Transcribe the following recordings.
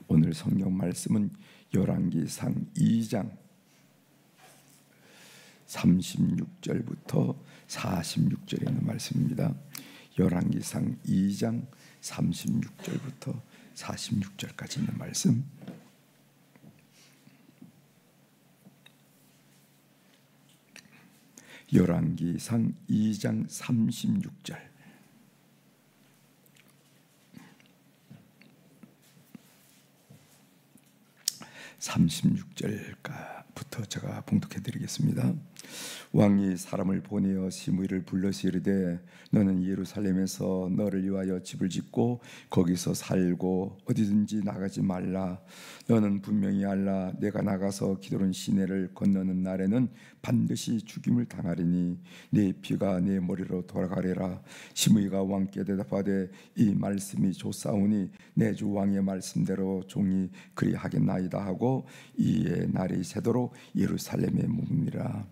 오늘 성경 말씀은 열왕기상 2장 36절부터 46절에 있는 말씀입니다. 열왕기상 2장 36절부터 46절까지 있는 말씀. 열왕기상 2장 36절. 36절부터 제가 봉독해 드리겠습니다. 왕이 사람을 보내어 시므이를 불러서 이르되 너는 예루살렘에서 너를 위하여 집을 짓고 거기서 살고 어디든지 나가지 말라. 너는 분명히 알라. 내가 나가서 기드론 시내를 건너는 날에는 반드시 죽임을 당하리니 네 피가 내 머리로 돌아가리라. 시므이가 왕께 대답하되 이 말씀이 좋사오니 내 주 왕의 말씀대로 종이 그리하겠나이다 하고 이에 날이 새도록 예루살렘에 묵니라.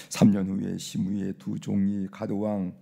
3년 후에 시므이의 두 종이 가드왕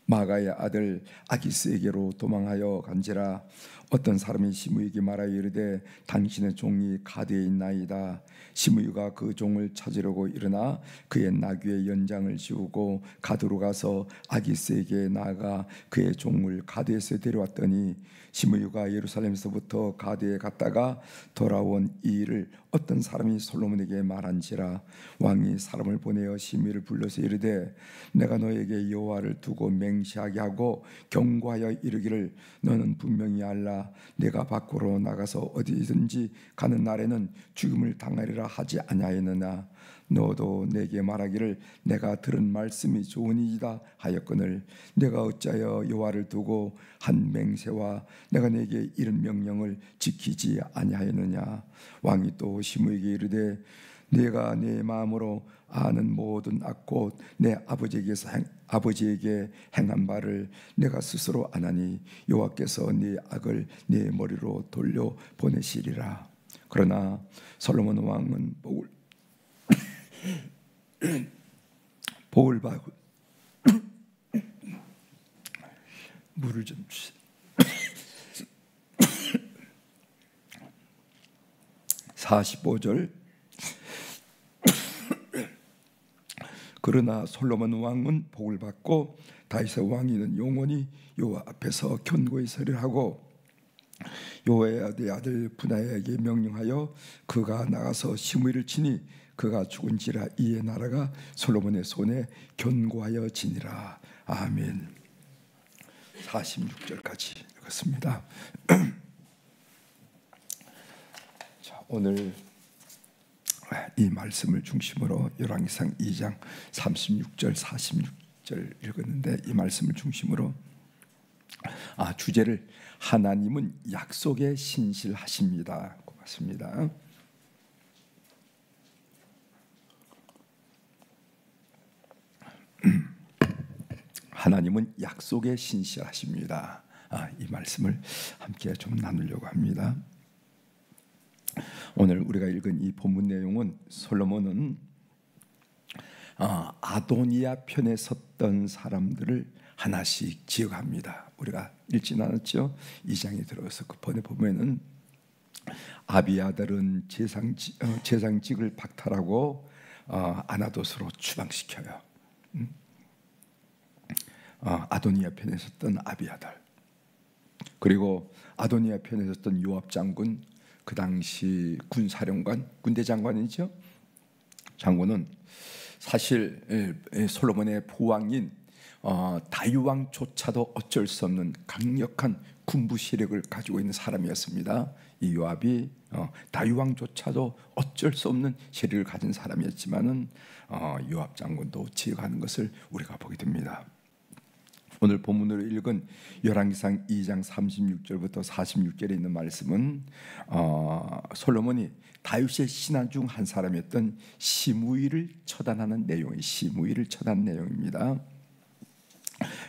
마가의 아들 아기스에게로 도망하여 간지라. 어떤 사람이 시므이에게 말하여 이르되 당신의 종이 가드에 있나이다. 시므이가 그 종을 찾으려고 일어나 그의 나귀의 연장을 지우고 가드로 가서 아기스에게 나아가 그의 종을 가드에서 데려왔더니 시므이가 예루살렘에서부터 가드에 갔다가 돌아온 이 일을 어떤 사람이 솔로몬에게 말한지라. 왕이 사람을 보내어 시므이를 불러서 이르되 내가 너에게 여호와를 두고 맹세하게 하고 경고하여 이르기를 너는 분명히 알라. 내가 밖으로 나가서 어디든지 가는 날에는 죽음을 당하리라 하지 아니하였느냐. 너도 내게 말하기를 내가 들은 말씀이 좋으니이다 하였거늘 내가 어찌하여 여호와를 두고 한 맹세와 내가 내게 이른 명령을 지키지 아니하였느냐. 왕이 또 시므이에게 이르되 내가 내 마음으로 아는 모든 악곧 내 아버지에게 행한 바를 내가 스스로 아나니 여호와께서 네 악을 네 머리로 돌려 보내시리라. 그러나 솔로몬 왕은 복을 받고 물을 좀 주세요. 45절. 그러나 솔로몬 왕은 복을 받고 다윗의 왕위는 영원히 여호와 앞에서 견고히 서리라 하고 여호와의 아들 분하야에게 명령하여 그가 나가서 시므이를 치니 그가 죽은지라. 이에 나라가 솔로몬의 손에 견고하여 지니라. 아멘. 46절까지 읽었습니다. 자, 오늘 이 말씀을 중심으로 열왕기상 2장 36절 46절 읽었는데 이 말씀을 중심으로 주제를 하나님은 약속에 신실하십니다. 고맙습니다. 하나님은 약속에 신실하십니다. 이 말씀을 함께 좀 나누려고 합니다. 오늘 우리가 읽은 이 본문 내용은 솔로몬은 아도니아 편에 섰던 사람들을 하나씩 지어갑니다. 우리가 읽지 않았죠? 2장에 들어서 그 번에 보면은 아비아달은 제상직을 박탈하고 아나돗으로 추방시켜요. 아도니아 편에 섰던 아비아달, 그리고 아도니아 편에 섰던 요압 장군, 그 당시 군사령관, 군대 장관이죠. 장군은 사실 솔로몬의 포왕인 다윗왕조차도 어쩔 수 없는 강력한 군부 세력을 가지고 있는 사람이었습니다. 이 요압이 다윗왕조차도 어쩔 수 없는 세력을 가진 사람이었지만은 요압 장군도 지어가는 것을 우리가 보게 됩니다. 오늘 본문으로 읽은 열왕기상 2장 36절부터 46절에 있는 말씀은 솔로몬이 다윗의 신하 중 한 사람이었던 시므이를 처단하는 내용입니다.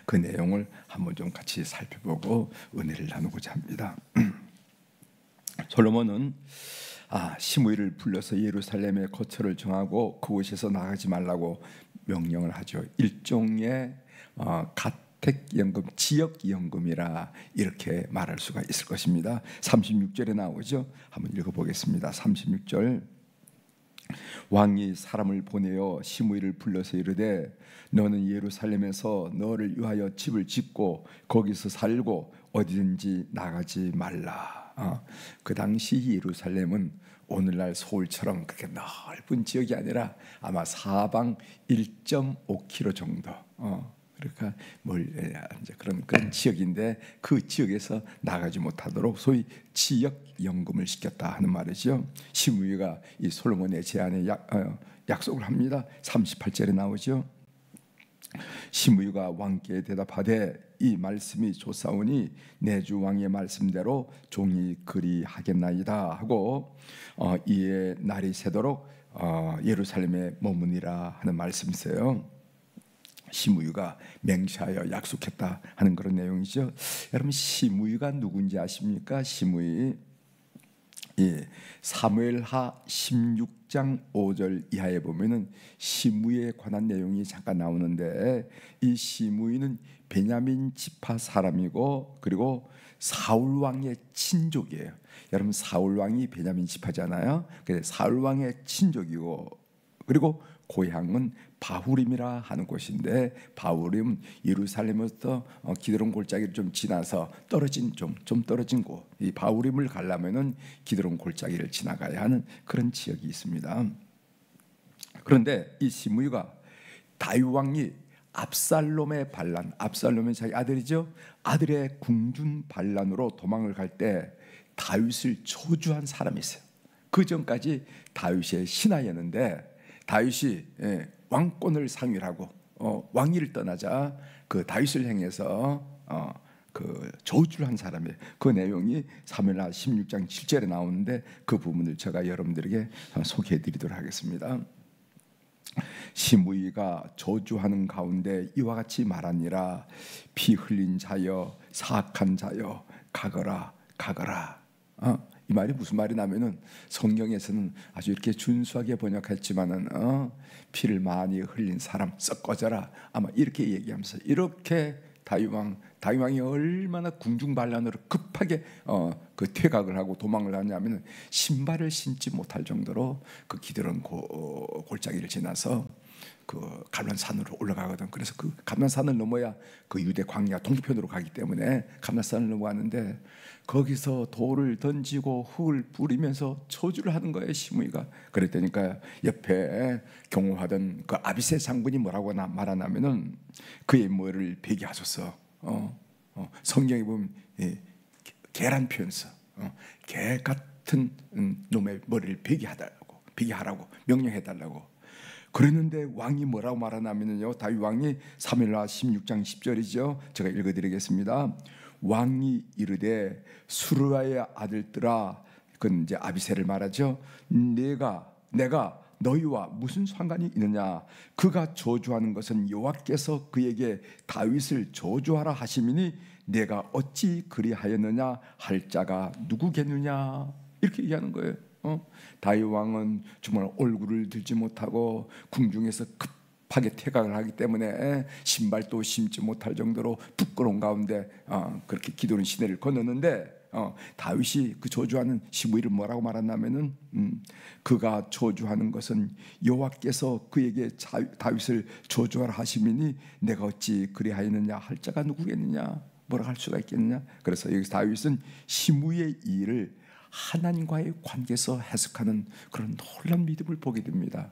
그 내용을 한번 좀 같이 살펴보고 은혜를 나누고자 합니다. 솔로몬은 시므이를 불러서 예루살렘의 거처를 정하고 그곳에서 나가지 말라고 명령을 하죠. 일종의 주택연금, 지역연금이라 이렇게 말할 수가 있을 것입니다. 36절에 나오죠. 한번 읽어보겠습니다. 36절. 왕이 사람을 보내어 시므이를 불러서 이르되 너는 예루살렘에서 너를 위하여 집을 짓고 거기서 살고 어디든지 나가지 말라. 그 당시 예루살렘은 오늘날 서울처럼 그렇게 넓은 지역이 아니라 아마 사방 1.5km 정도. 그러니까 이제 그런 지역인데 그 지역에서 나가지 못하도록 소위 지역 연금을 시켰다 하는 말이죠. 시므이가 이 솔로몬의 제안에 약속을 합니다. 38절에 나오죠. 시므이가 왕께 대답하되 이 말씀이 좋사오니 내 주 왕의 말씀대로 종이 그리하겠나이다 하고 이에 날이 새도록 예루살렘에 머무니라 하는 말씀이세요. 시므이가 맹세하여 약속했다 하는 그런 내용이죠. 여러분 시므이가 누군지 아십니까? 시므이 사무엘하 16장 5절 이하에 보면은 시므이에 관한 내용이 잠깐 나오는데 이 시므이는 베냐민 지파 사람이고 그리고 사울 왕의 친족이에요. 여러분 사울 왕이 베냐민 지파잖아요. 그래서 사울 왕의 친족이고 그리고 고향은 바후림이라 하는 곳인데 바후림은 예루살렘에서 기드론 골짜기를 좀 지나서 떨어진 좀 떨어진 곳. 이 바후림을 가려면은 기드론 골짜기를 지나가야 하는 그런 지역이 있습니다. 그런데 이 시므이가 다윗 왕이 압살롬의 반란, 압살롬은 자기 아들이죠. 아들의 궁중 반란으로 도망을 갈 때 다윗을 저주한 사람이 있어요. 그 전까지 다윗의 신하였는데 다윗이 왕권을 상실하고 왕위를 떠나자 그 다윗을 향해서 그 저주를 한 사람이에요. 그 내용이 사무엘하 16장 7절에 나오는데 그 부분을 제가 여러분들에게 소개해드리도록 하겠습니다. 시므이가 저주하는 가운데 이와 같이 말하니라. 피 흘린 자여 사악한 자여 가거라 가거라. 이 말이 무슨 말이냐면은 성경에서는 아주 이렇게 준수하게 번역했지만은 피를 많이 흘린 사람 썩 꺼져라 아마 이렇게 얘기하면서 이렇게 다윗 왕이 얼마나 궁중반란으로 급하게 그 퇴각을 하고 도망을 하냐면은 신발을 신지 못할 정도로 그 기드론 골짜기를 지나서 그 감람산으로 올라가거든. 그래서 그 감람산을 넘어야 그 유대 광야 동편으로 가기 때문에 감람산을 넘어가는데 거기서 돌을 던지고 흙을 뿌리면서 저주를 하는 거예요. 시므이가. 그랬다니까 옆에 경호하던 그 아비새 장군이 뭐라고 말하냐면은 그의 머리를 베게 하소서. 성경에 보면 개란 표현 써. 개 같은 놈의 머리를 베게 하라고 명령해 달라고. 그랬는데 왕이 뭐라고 말하냐면요. 다윗 왕이 사무엘하 16장 10절이죠. 제가 읽어드리겠습니다. 왕이 이르되 수르야의 아들들아, 그건 이제 아비새를 말하죠. 내가 너희와 무슨 상관이 있느냐? 그가 저주하는 것은 여호와께서 그에게 다윗을 저주하라 하심이니 내가 어찌 그리하였느냐 할 자가 누구겠느냐? 이렇게 얘기하는 거예요. 다윗 왕은 정말 얼굴을 들지 못하고 궁중에서 급하게 퇴각을 하기 때문에 신발도 신지 못할 정도로 부끄러운 가운데 그렇게 기도는 시내를 건넜는데 다윗이 그 저주하는 시므이를 뭐라고 말하냐면은 그가 저주하는 것은 여호와께서 그에게 다윗을 저주하라 하심이니 내가 어찌 그리하였느냐 할 자가 누구겠느냐, 뭐라 할 수가 있겠느냐. 그래서 여기서 다윗은 시므이의 일을 하나님과의 관계에서 해석하는 그런 놀라운 믿음을 보게 됩니다.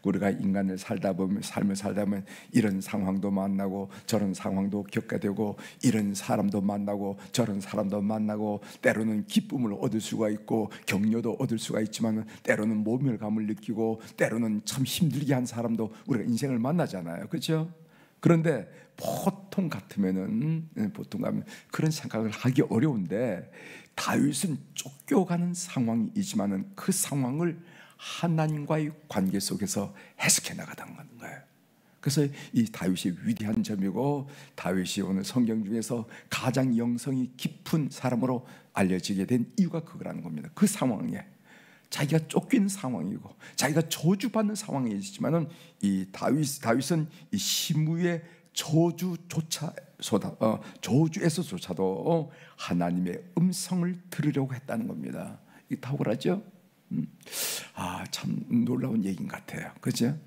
우리가 인간을 삶을 살다 보면 이런 상황도 만나고 저런 상황도 겪게 되고 이런 사람도 만나고 저런 사람도 만나고 때로는 기쁨을 얻을 수가 있고 격려도 얻을 수가 있지만 때로는 모멸감을 느끼고 때로는 참 힘들게 한 사람도 우리가 인생을 만나잖아요. 그렇죠? 그런데 보통 같으면 그런 생각을 하기 어려운데 다윗은 쫓겨가는 상황이지만은 그 상황을 하나님과의 관계 속에서 해석해 나가던 거예요. 그래서 이 다윗이 위대한 점이고 다윗이 오늘 성경 중에서 가장 영성이 깊은 사람으로 알려지게 된 이유가 그거라는 겁니다. 그 상황에 자기가 쫓긴 상황이고 자기가 저주받는 상황이지만은 이 다윗은 이 시므이의 저주에서조차도 하나님의 음성을 들으려고 했다는 겁니다. 이 탁월하죠? 참 놀라운 얘기인 것 같아요. 그죠?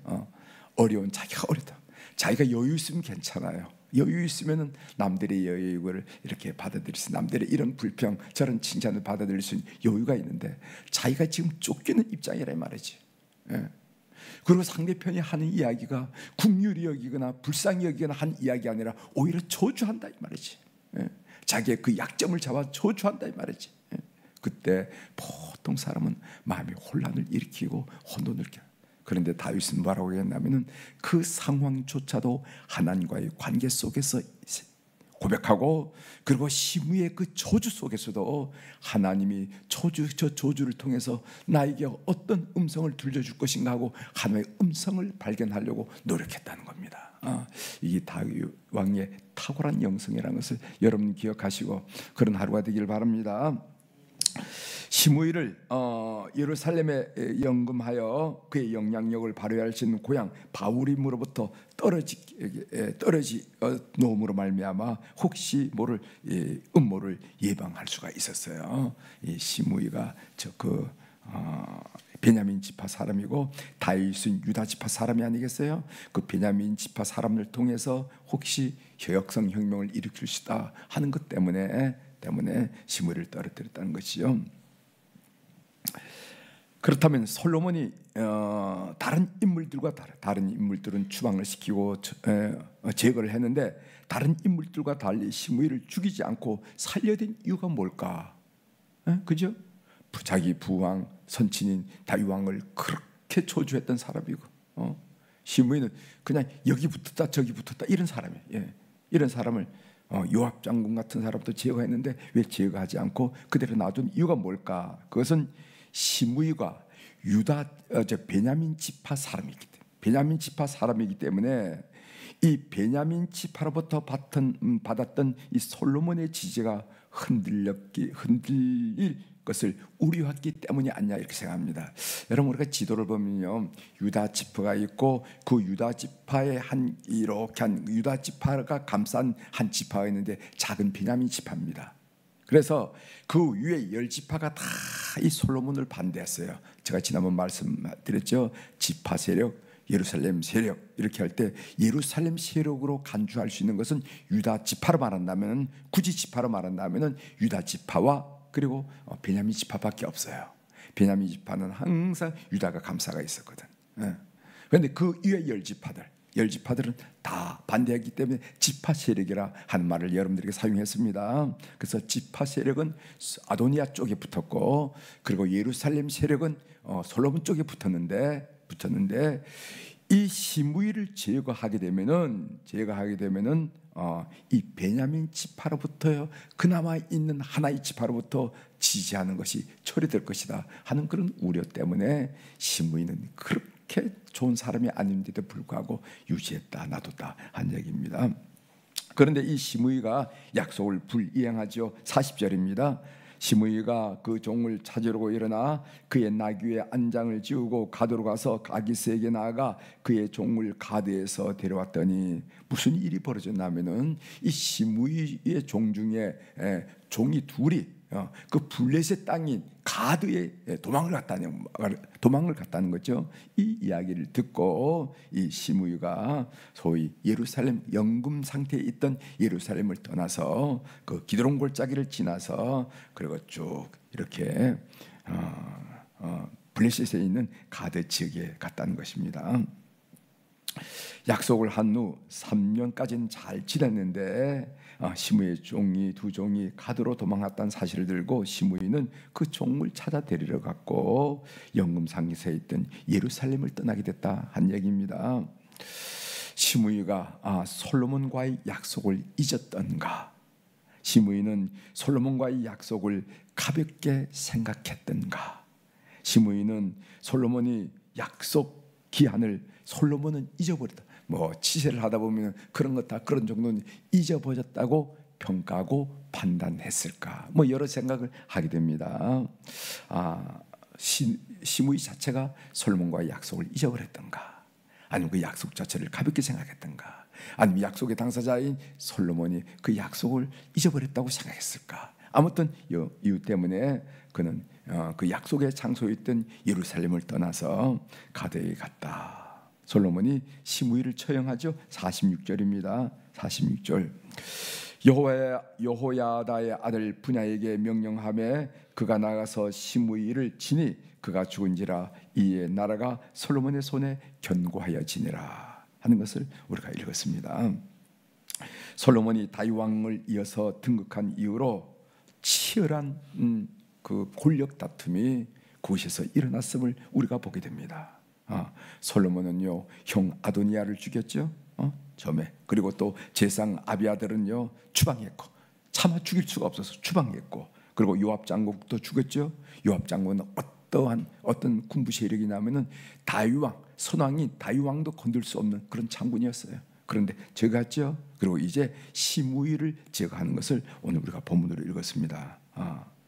어려운, 자기가 어렵다, 자기가 여유 있으면 괜찮아요. 여유 있으면은 남들의 여유를 이렇게 받아들일 수, 남들의 이런 불평, 저런 칭찬을 받아들일 수 있는 여유가 있는데 자기가 지금 쫓기는 입장이라 말이지. 그리고 상대편이 하는 이야기가 긍휼히 여기거나 불쌍히 여기거나 한 이야기 아니라 오히려 저주한다 이 말이지. 자기의 그 약점을 잡아 저주한다 이 말이지. 그때 보통 사람은 마음의 혼란을 일으키고 혼돈을 일으켜. 그런데 다윗은 뭐라고 했냐면은 그 상황조차도 하나님과의 관계 속에서 고백하고, 그리고 시므이의 그 저주 속에서도 하나님이 저 저주를 통해서 나에게 어떤 음성을 들려줄 것인가 하고 하나님의 음성을 발견하려고 노력했다는 겁니다. 이게 다윗 왕의 탁월한 영성이라는 것을 여러분 기억하시고 그런 하루가 되길 바랍니다. 시므이를 예루살렘에 연금하여 그의 영향력을 발휘할 수 있는 고향 바울임으로부터 놓음으로 말미암아 혹시 모를 음모를 예방할 수가 있었어요. 이 시므이가 베냐민 지파 사람이고 다윗은 유다 지파 사람이 아니겠어요? 그 베냐민 지파 사람을 통해서 혹시 혁성 혁명을 일으킬 수 있다 하는 것 때문에 시므이를 떨어뜨렸다는 것이죠. 그렇다면 솔로몬이 다른 인물들과 다른 인물들은 추방을 시키고 제거를 했는데 다른 인물들과 달리 시므이를 죽이지 않고 살려낸 이유가 뭘까? 그죠? 자기 부왕 선친인 다윗 왕을 그렇게 저주했던 사람이고, 시므이는 그냥 여기 붙었다 저기 붙었다 이런 사람이에요. 이런 사람을 요압 장군 같은 사람도 제거했는데 왜 제거하지 않고 그대로 놔둔 이유가 뭘까? 그것은 시므이가 베냐민 지파 사람이기 때문에 이 베냐민 지파로부터 받았던 이 솔로몬의 지지가 흔들릴 것을 우려했기 때문이 아니냐 이렇게 생각합니다. 여러분, 우리가 지도를 보면요, 유다 지파가 있고 그 유다 지파의 유다 지파가 감싼 한 지파가 있는데 작은 베냐민 지파입니다. 그래서 그 위에 10지파가 다 이 솔로몬을 반대했어요. 제가 지난번 말씀드렸죠. 지파 세력, 예루살렘 세력 이렇게 할 때 예루살렘 세력으로 간주할 수 있는 것은 유다 지파로 말한다면, 굳이 지파로 말한다면 유다 지파와 그리고 베냐민 지파밖에 없어요. 베냐민 지파는 항상 유다가 감사가 있었거든. 그런데 그 위에 10지파들은 다 반대했기 때문에 지파 세력이라 하는 말을 여러분들에게 사용했습니다. 그래서 지파 세력은 아도니아 쪽에 붙었고, 그리고 예루살렘 세력은 솔로몬 쪽에 붙었는데 이 시므이를 제거하게 되면은 이 베냐민 지파로부터 그나마 있는 하나의 지파로부터 지지하는 것이 처리될 것이다 하는 그런 우려 때문에 시므이는 그렇게 좋은 사람이 아닌데도 불구하고 유지했다, 놔뒀다 한 얘기입니다. 그런데 이 시므이가 약속을 불이행하죠. 40절입니다. 시므이가 그 종을 찾으려고 일어나 그의 나귀에 안장을 지우고 가드로 가서 아기스에게 나아가 그의 종을 가드에서 데려왔더니 무슨 일이 벌어졌냐면은 이 시므이의 종 중에 종이 둘이 그 블레셋 땅인 가드에 도망을 갔다는 거죠. 이 이야기를 듣고 이 시므이가 소위 예루살렘 연금 상태에 있던 예루살렘을 떠나서 그 기드론 골짜기를 지나서 그리고 쭉 이렇게 블레셋에 있는 가드 지역에 갔다는 것입니다. 약속을 한 후 3년까지는 잘 지냈는데 시므이의 두 종이 가드로 도망갔다는 사실을 들고 시므이는 그 종을 찾아 데리러 갔고 연금 상에서 있던 예루살렘을 떠나게 됐다 한 얘기입니다. 시므이가 솔로몬과의 약속을 잊었던가, 시므이는 솔로몬과의 약속을 가볍게 생각했던가, 시므이는 솔로몬이 약속 기한을 솔로몬은 잊어버렸다. 치세를 하다 보면 그런 것 다 그런 정도는 잊어버렸다고 평가하고 판단했을까? 여러 생각을 하게 됩니다. 시므이 자체가 솔로몬과의 약속을 잊어버렸던가, 아니면 그 약속 자체를 가볍게 생각했던가, 아니면 약속의 당사자인 솔로몬이 그 약속을 잊어버렸다고 생각했을까? 아무튼 이유 때문에 그는 그 약속의 장소에 있던 예루살렘을 떠나서 가드에 갔다. 솔로몬이 시므이를 처형하죠. 46절입니다. 46절. 여호야다의 아들 분야에게 명령하매 그가 나가서 시므이를 치니 그가 죽은지라 이에 나라가 솔로몬의 손에 견고하여 지니라 하는 것을 우리가 읽었습니다. 솔로몬이 다윗 왕을 이어서 등극한 이후로 치열한 그 권력 다툼이 그곳에서 일어났음을 우리가 보게 됩니다. 솔로몬은요 형 아도니아를 죽였죠. 점에. 그리고 또 제상 아비아들은요 추방했고 차마 죽일 수가 없어서 추방했고, 그리고 요압 장군도 죽였죠. 요압 장군은 어떤 군부 세력이냐면은 다윗왕, 선왕인 다윗왕도 건들 수 없는 그런 장군이었어요. 그런데 제거했죠. 그리고 이제 시므이를 제거하는 것을 오늘 우리가 본문으로 읽었습니다.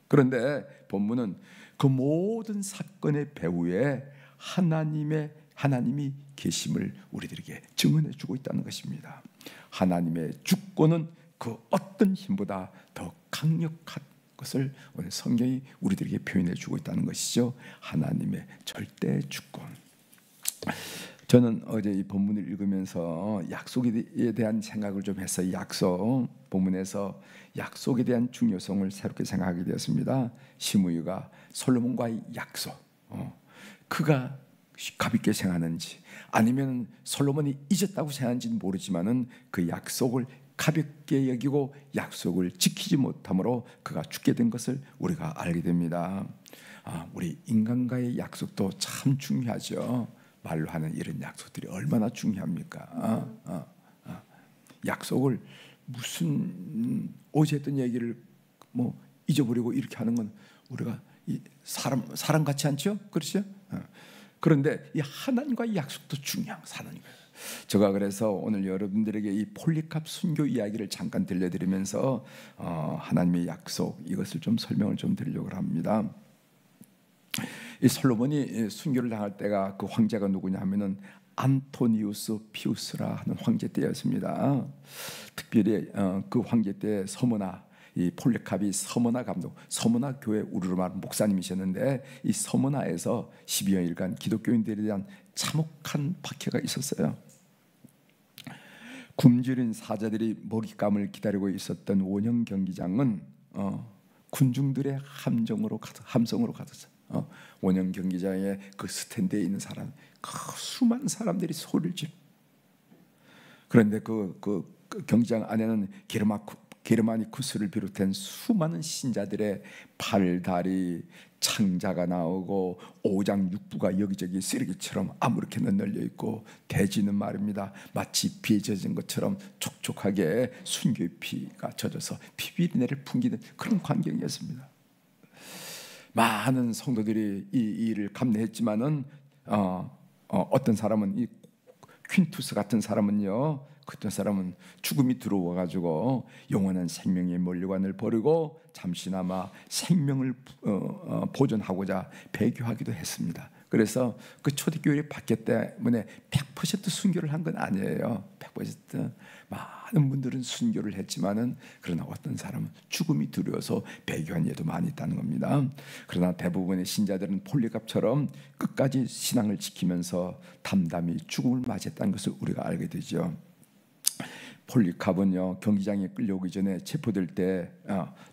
그런데 본문은 그 모든 사건의 배후에 하나님이 계심을 우리들에게 증언해 주고 있다는 것입니다. 하나님의 주권은 그 어떤 힘보다 더 강력한 것을 오늘 성경이 우리들에게 표현해 주고 있다는 것이죠. 하나님의 절대 주권. 저는 어제 이 본문을 읽으면서 약속에 대한 생각을 좀 했어요. 약속, 본문에서 약속에 대한 중요성을 새롭게 생각하게 되었습니다. 시므이가 솔로몬과의 약속, 그가 가볍게 생각하는지 아니면 솔로몬이 잊었다고 생각하는지는 모르지만은 그 약속을 가볍게 여기고 약속을 지키지 못함으로 그가 죽게 된 것을 우리가 알게 됩니다. 우리 인간과의 약속도 참 중요하죠. 말로 하는 이런 약속들이 얼마나 중요합니까? 약속을 무슨 어제 했던 얘기를 뭐 잊어버리고 이렇게 하는 건 우리가 사람 같지 않죠? 그렇죠? 그런데 이 하나님과의 약속도 중요한 하나님과. 제가 그래서 오늘 여러분들에게 이 폴리캅 순교 이야기를 잠깐 들려드리면서 하나님의 약속 이것을 좀 설명을 좀 드리려고 합니다. 이 솔로몬이 순교를 당할 때가 그 황제가 누구냐 하면은 안토니우스 피우스라 하는 황제 때였습니다. 특별히 그 황제 때 서머나, 이 폴리캅이 서머나 감독, 서머나 교회 우르르마 목사님이셨는데 이 서머나에서 12여일간 기독교인들에 대한 참혹한 박해가 있었어요. 굶주린 사자들이 먹잇감을 기다리고 있었던 원형 경기장은 군중들의 함성으로 가득 원형 경기장에 그 스탠드에 있는 사람, 그 수많은 사람들이 소리를 질. 그런데 그 경기장 안에는 게르마니쿠스를 비롯한 수많은 신자들의 팔, 다리, 창자가 나오고 오장육부가 여기저기 쓰레기처럼 아무렇게나 널려 있고, 대지는 말입니다 마치 비에 젖은 것처럼 촉촉하게 순교의 피가 젖어서 피비린내를 풍기는 그런 광경이었습니다. 많은 성도들이 이 일을 감내했지만은 어떤 사람은 이 퀸투스 같은 사람은요, 그때 사람은 죽음이 들어와 가지고 영원한 생명의 면류관을 버리고 잠시나마 생명을 보존하고자 배교하기도 했습니다. 그래서 그 초대교회의 박해 때문에 100% 순교를 한 건 아니에요. 100% 많은 분들은 순교를 했지만은, 그러나 어떤 사람은 죽음이 두려워서 배교한 예도 많이 있다는 겁니다. 그러나 대부분의 신자들은 폴리갑처럼 끝까지 신앙을 지키면서 담담히 죽음을 맞이했다는 것을 우리가 알게 되죠. 폴리캅은요, 경기장에 끌려오기 전에 체포될 때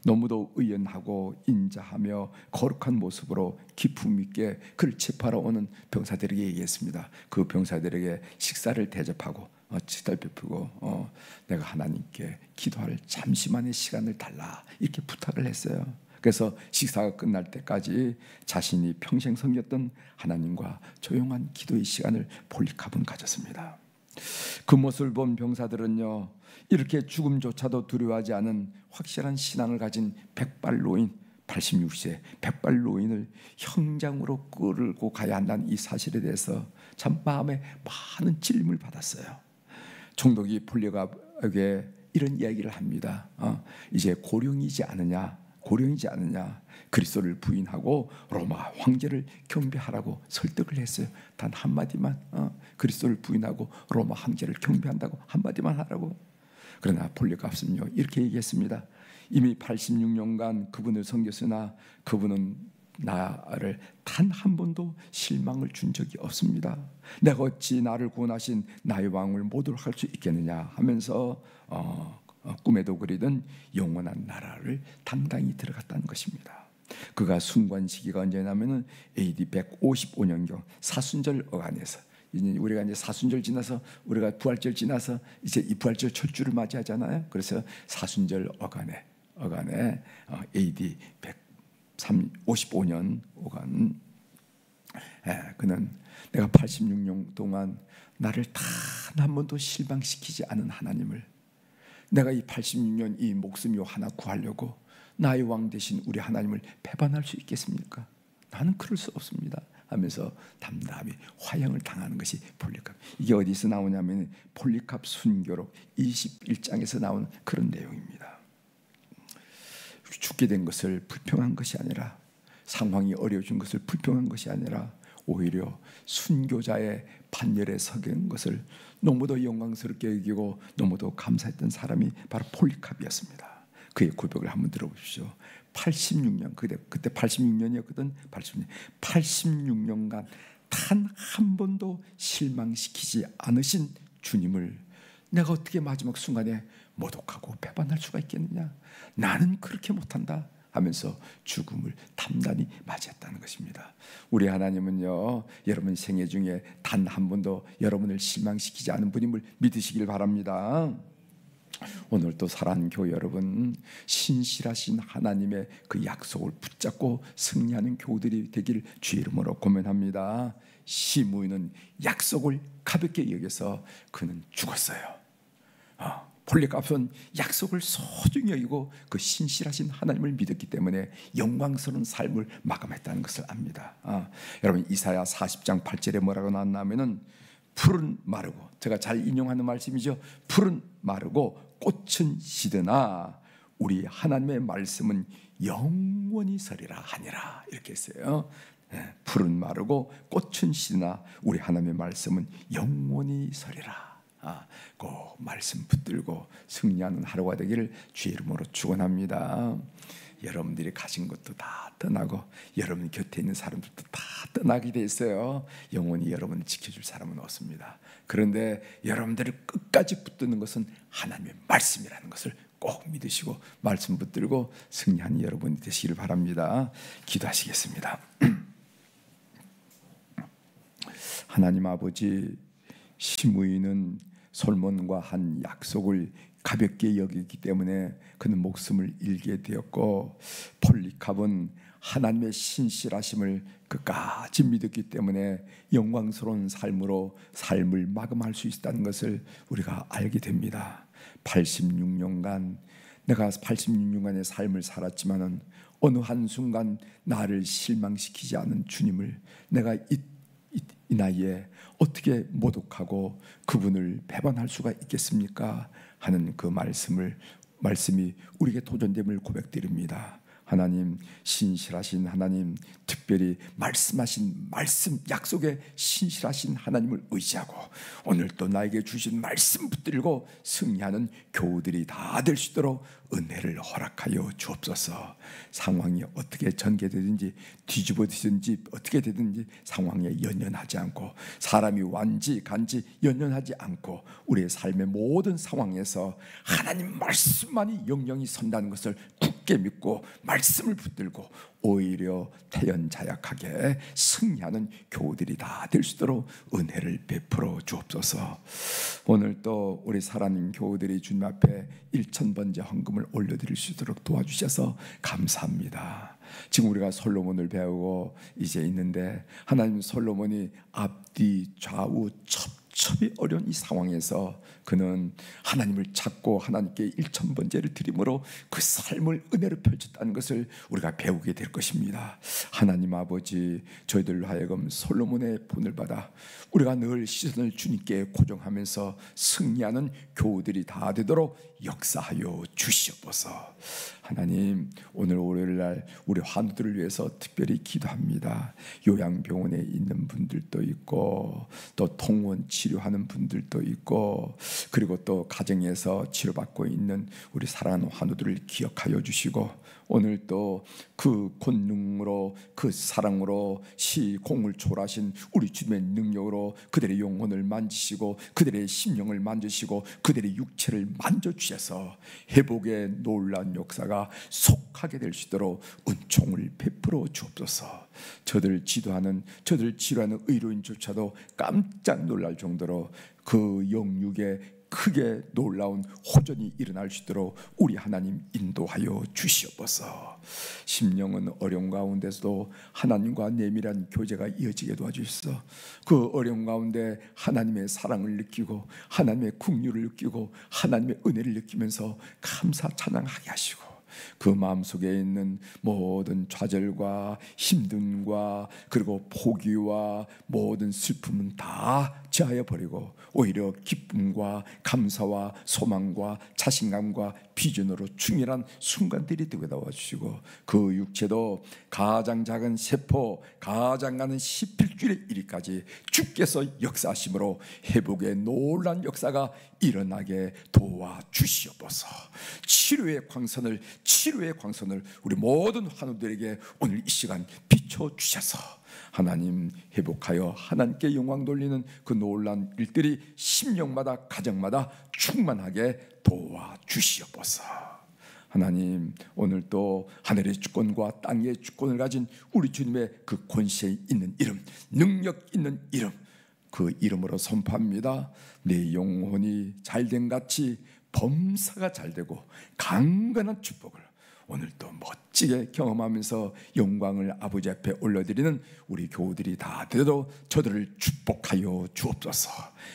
너무도 의연하고 인자하며 거룩한 모습으로 기품 있게 그를 체포하러 오는 병사들에게 얘기했습니다. 그 병사들에게 식사를 대접하고 치달 베푸고 내가 하나님께 기도할 잠시만의 시간을 달라 이렇게 부탁을 했어요. 그래서 식사가 끝날 때까지 자신이 평생 섬겼던 하나님과 조용한 기도의 시간을 폴리캅은 가졌습니다. 그 모습을 본 병사들은요, 이렇게 죽음조차도 두려워하지 않은 확실한 신앙을 가진 백발노인, 86세 백발노인을 형장으로 끌고 가야 한다는 이 사실에 대해서 참 마음에 많은 찔림을 받았어요. 총독이 폴리갑에게 이런 이야기를 합니다. 이제 고령이지 않느냐, 고령이지 않느냐. 그리스도를 부인하고 로마 황제를 경배하라고 설득을 했어요. 단 한마디만, 그리스도를 부인하고 로마 황제를 경배한다고 한마디만 하라고. 그러나 폴리카스는요 이렇게 얘기했습니다. 이미 86년간 그분을 섬겼으나 그분은 나를 단 한 번도 실망을 준 적이 없습니다. 내가 어찌 나를 구원하신 나의 왕을 모독 할 수 있겠느냐 하면서 꿈에도 그리던 영원한 나라를 당당히 들어갔다는 것입니다. 그가 순관 시기가 언제냐면은 AD 155년경 사순절 어간에서, 우리가 이제 사순절 지나서 우리가 부활절 지나서 이제 이 부활절 철주를 맞이하잖아요. 그래서 사순절 어간에 AD 155년 어간, 그는 내가 86년 동안 나를 단 한 번도 실망시키지 않은 하나님을, 내가 이 86년 이 목숨이 하나 구하려고 나의 왕 되신 우리 하나님을 배반할 수 있겠습니까? 나는 그럴 수 없습니다 하면서 담담히 화형을 당하는 것이 폴리캅. 이게 어디서 나오냐면 폴리캅 순교록 21장에서 나오는 그런 내용입니다. 죽게 된 것을 불평한 것이 아니라, 상황이 어려워진 것을 불평한 것이 아니라 오히려 순교자의 판결에 서게 된 것을 너무도 영광스럽게 여기고 너무도 감사했던 사람이 바로 폴리캅이었습니다. 그의 고백을 한번 들어보십시오. 86년, 그때 86년이었거든. 86년간 단 한 번도 실망시키지 않으신 주님을 내가 어떻게 마지막 순간에 모독하고 배반할 수가 있겠느냐. 나는 그렇게 못한다 하면서 죽음을 단단히 맞이했다는 것입니다. 우리 하나님은요, 여러분 생애 중에 단 한 번도 여러분을 실망시키지 않은 분임을 믿으시길 바랍니다. 오늘 또 사랑하는 교회 여러분, 신실하신 하나님의 그 약속을 붙잡고 승리하는 교우들이 되기를 주의 이름으로 고면합니다. 시므이는 약속을 가볍게 여겨서 그는 죽었어요. 폴리캅은 약속을 소중히 여기고 그 신실하신 하나님을 믿었기 때문에 영광스러운 삶을 마감했다는 것을 압니다. 여러분 이사야 40장 8절에 뭐라고 나왔냐면은 풀은 마르고, 제가 잘 인용하는 말씀이죠. 풀은 마르고 꽃은 시드나 우리 하나님의 말씀은 영원히 서리라 하니라, 이렇게 했어요. 풀은 마르고 꽃은 시드나 우리 하나님의 말씀은 영원히 서리라. 그 말씀 붙들고 승리하는 하루가 되기를 주의 이름으로 축원합니다. 여러분들이 가진 것도 다 떠나고 여러분 곁에 있는 사람들도 다 떠나게 돼 있어요. 영원히 여러분을 지켜줄 사람은 없습니다. 그런데 여러분들을 끝까지 붙드는 것은 하나님의 말씀이라는 것을 꼭 믿으시고 말씀 붙들고 승리하는 여러분이 되시기를 바랍니다. 기도하시겠습니다. 하나님 아버지, 시므이는 솔몬과 한 약속을 가볍게 여기기 때문에 그는 목숨을 잃게 되었고, 폴리캅은 하나님의 신실하심을 끝까지 믿었기 때문에 영광스러운 삶으로 삶을 마감할 수 있다는 것을 우리가 알게 됩니다. 86년간 내가 86년간의 삶을 살았지만은 어느 한순간 나를 실망시키지 않은 주님을 내가 이 나이에 어떻게 모독하고 그분을 배반할 수가 있겠습니까? 하는 그 말씀이 우리에게 도전됨을 고백드립니다. 하나님, 신실하신 하나님, 특별히 말씀하신 말씀, 약속에 신실하신 하나님을 의지하고 오늘 또 나에게 주신 말씀 붙들고 승리하는 교우들이 다 될 수 있도록 은혜를 허락하여 주옵소서. 상황이 어떻게 전개되든지 뒤집어지든지 어떻게 되든지 상황에 연연하지 않고, 사람이 완지 간지 연연하지 않고 우리의 삶의 모든 상황에서 하나님 말씀만이 영영이 선다는 것을 굳게 믿고 말씀을 붙들고 오히려 태연자약하게 승리하는 교우들이 다 될 수 있도록 은혜를 베풀어 주옵소서. 오늘 또 우리 사랑하는 교우들이 주님 앞에 1000번째 헌금을 올려드릴 수 있도록 도와주셔서 감사합니다. 지금 우리가 솔로몬을 배우고 이제 있는데, 하나님 솔로몬이 앞뒤 좌우 첩첩이 어려운 이 상황에서 그는 하나님을 찾고 하나님께 1000번째를 드림으로 그 삶을 은혜로 펼쳤다는 것을 우리가 배우게 될 것입니다. 하나님 아버지, 저희들로 하여금 솔로몬의 본을 받아 우리가 늘 시선을 주님께 고정하면서 승리하는 교우들이 다 되도록 역사하여 주시옵소서. 하나님, 오늘 월요일날 우리 환우들을 위해서 특별히 기도합니다. 요양병원에 있는 분들도 있고 또 통원 치료하는 분들도 있고 그리고 또 가정에서 치료받고 있는 우리 사랑하는 환우들을 기억하여 주시고 오늘 또 그 권능으로 그 사랑으로 시공을 초월하신 우리 주님의 능력으로 그들의 영혼을 만지시고 그들의 심령을 만지시고 그들의 육체를 만져주셔서 회복의 놀라운 역사가 속하게 될 수 있도록 은총을 베풀어 주옵소서. 저들 지도하는 저들 치료하는 의료인조차도 깜짝 놀랄 정도로 그 영육에 크게 놀라운 호전이 일어날 수 있도록 우리 하나님 인도하여 주시옵소서. 심령은 어려운 가운데서도 하나님과 내밀한 교제가 이어지게 도와주시옵소서. 그 어려운 가운데 하나님의 사랑을 느끼고 하나님의 긍휼을 느끼고 하나님의 은혜를 느끼면서 감사 찬양하게 하시고 그 마음속에 있는 모든 좌절과 힘듦과 그리고 포기와 모든 슬픔은 다 제하여 버리고 오히려 기쁨과 감사와 소망과 자신감과 비전으로 충만한 순간들이 되게 도와주시고 그 육체도 가장 작은 세포 가장 많은 십일주일의 일까지 주께서 역사하심으로 회복의 놀란 역사가 일어나게 도와주시옵소서. 치료의 광선을 우리 모든 환우들에게 오늘 이 시간 비춰주셔서 하나님 회복하여 하나님께 영광 돌리는 그 놀라운 일들이 심령마다 가정마다 충만하게 도와주시옵소서. 하나님, 오늘 또 하늘의 주권과 땅의 주권을 가진 우리 주님의 그 권세 있는 이름, 능력 있는 이름, 그 이름으로 선포합니다. 내 영혼이 잘된 같이 범사가 잘되고 강건한 축복을 오늘도 멋지게 경험하면서 영광을 아버지 앞에 올려드리는 우리 교우들이 다 되도록 저들을 축복하여 주옵소서.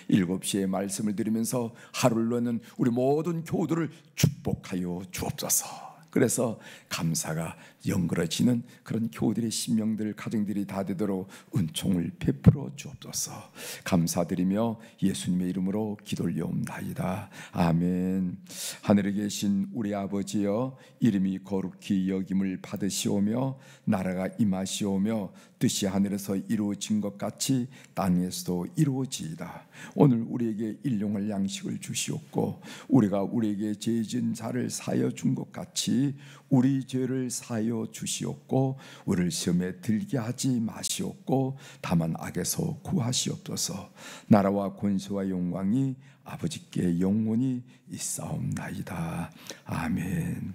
7시에 말씀을 드리면서 하루를 여는 우리 모든 교우들을 축복하여 주옵소서. 그래서 감사가 연그러지는 그런 교우들의 심령들 가정들이 다 되도록 은총을 베풀어 주옵소서. 감사드리며 예수님의 이름으로 기도올려옵나이다. 아멘. 하늘에 계신 우리 아버지여, 이름이 거룩히 여김을 받으시오며 나라가 임하시오며 뜻이 하늘에서 이루어진 것 같이 땅에서도 이루어지이다. 오늘 우리에게 일용할 양식을 주시옵고 우리가 우리에게 죄 지은 자를 사하여 준 것 같이 우리 죄를 사하여 주시옵고 우리를 시험에 들게 하지 마시옵고 다만 악에서 구하시옵소서. 나라와 권세와 영광이 아버지께 영원히 있사옵나이다. 아멘.